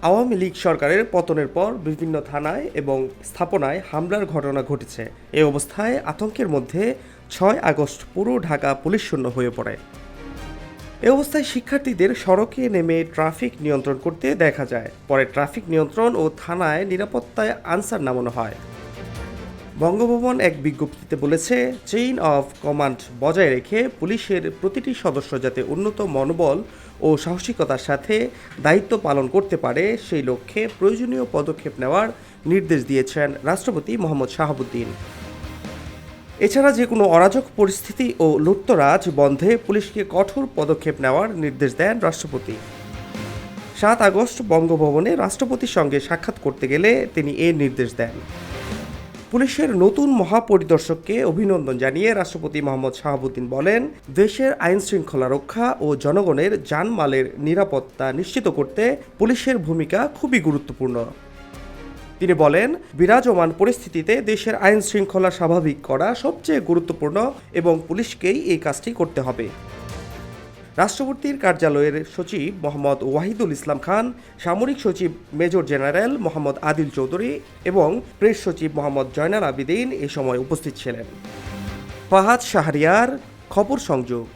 আওয়ামী লীগ সরকারের পতনের পর বিভিন্ন থানায় এবং স্থাপনায় হামলার ঘটনা ঘটেছে। এই অবস্থায় আতঙ্কের মধ্যে ৬ আগস্ট পুরো ঢাকা পুলিশশূন্য হয়ে পড়ে। এ অবস্থায় শিক্ষার্থীদের সড়কে নেমে ট্রাফিক নিয়ন্ত্রণ করতে দেখা যায়। পরে ট্রাফিক নিয়ন্ত্রণ ও থানায় নিরাপত্তায় আনসার নামানো হয়। বঙ্গভবন এক বিজ্ঞপ্তিতে বলেছে, চেইন অফ কমান্ড বজায় রেখে পুলিশের প্রতিটি সদস্য যাতে উন্নত মনোবল ও সাহসিকতার সাথে দায়িত্ব পালন করতে পারে সেই লক্ষ্যে প্রয়োজনীয় পদক্ষেপ নেওয়ার নির্দেশ দিয়েছেন রাষ্ট্রপতি মোহাম্মদ শাহাবুদ্দিন। এছাড়া যে কোনো অরাজক পরিস্থিতি ও লুটতরাজ বন্ধে পুলিশকে কঠোর পদক্ষেপ নেওয়ার নির্দেশ দেন রাষ্ট্রপতি। ৭ আগস্ট বঙ্গভবনে রাষ্ট্রপতির সঙ্গে সাক্ষাৎ করতে গেলে তিনি এ নির্দেশ দেন। পুলিশের নতুন মহাপরিদর্শককে অভিনন্দন জানিয়ে রাষ্ট্রপতি মোহাম্মদ শাহাবুদ্দিন বলেন, দেশের আইন শৃঙ্খলা রক্ষা ও জনগণের জানমালের নিরাপত্তা নিশ্চিত করতে পুলিশের ভূমিকা খুবই গুরুত্বপূর্ণ। তিনি বলেন, বিরাজমান পরিস্থিতিতে দেশের আইন শৃঙ্খলা স্বাভাবিক করা সবচেয়ে গুরুত্বপূর্ণ এবং পুলিশকেই এই কাজটি করতে হবে। রাষ্ট্রপতির কার্যালয়ের সচিব মোহাম্মদ ওয়াহিদুল ইসলাম খান, সামরিক সচিব মেজর জেনারেল মোহাম্মদ আদিল চৌধুরী এবং প্রেস সচিব মোহাম্মদ জয়নাল আবেদিন এ সময় উপস্থিত ছিলেন। ফাহাদ শাহরিয়ার, খবর সংযোগ।